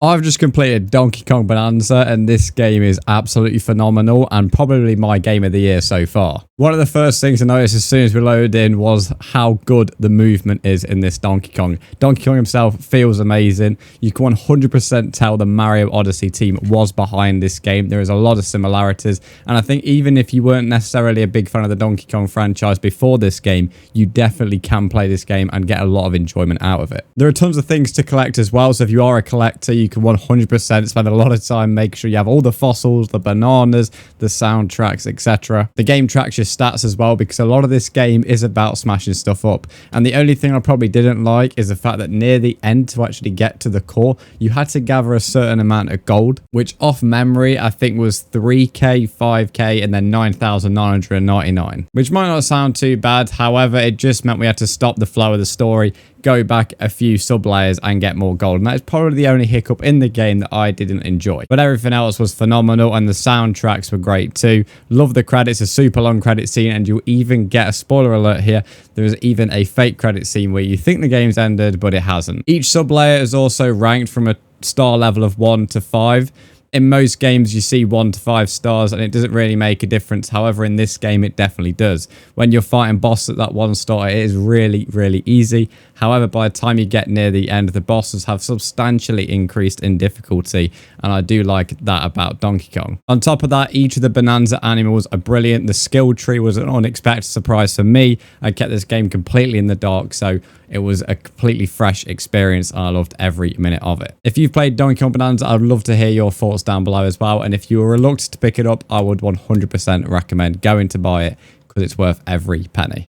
I've just completed Donkey Kong Bananza, and this game is absolutely phenomenal and probably my game of the year so far. One of the first things I noticed as soon as we loaded in was how good the movement is in this Donkey Kong. Donkey Kong himself feels amazing. You can 100% tell the Mario Odyssey team was behind this game. There is a lot of similarities, and I think even if you weren't necessarily a big fan of the Donkey Kong franchise before this game, you definitely can play this game and get a lot of enjoyment out of it. There are tons of things to collect as well, so if you are a collector, you can 100% spend a lot of time making sure you have all the fossils, the bananas, the soundtracks, etc. The game tracks your stats as well, because a lot of this game is about smashing stuff up. And the only thing I probably didn't like is the fact that near the end, to actually get to the core, you had to gather a certain amount of gold, which off memory I think was 3k, 5k, and then 9,999, which might not sound too bad. However, it just meant we had to stop the flow of the story, go back a few sub layers and get more gold, and that is probably the only hiccup in the game that I didn't enjoy. But everything else was phenomenal, and the soundtracks were great too. Love the credits, a super long credit scene, and you'll even get a spoiler alert here. There is even a fake credit scene where you think the game's ended, but it hasn't. Each sub layer is also ranked from a star level of 1 to 5. In most games, you see 1 to 5 stars, and it doesn't really make a difference. However, in this game, it definitely does. When you're fighting bosses at that 1 star, it is really, really easy. However, by the time you get near the end, the bosses have substantially increased in difficulty, and I do like that about Donkey Kong. On top of that, each of the Bonanza animals are brilliant. The skill tree was an unexpected surprise for me. I kept this game completely in the dark, so it was a completely fresh experience, and I loved every minute of it. If you've played Donkey Kong Bonanza, I'd love to hear your thoughts down below as well, and if you were reluctant to pick it up, I would 100% recommend going to buy it, because it's worth every penny.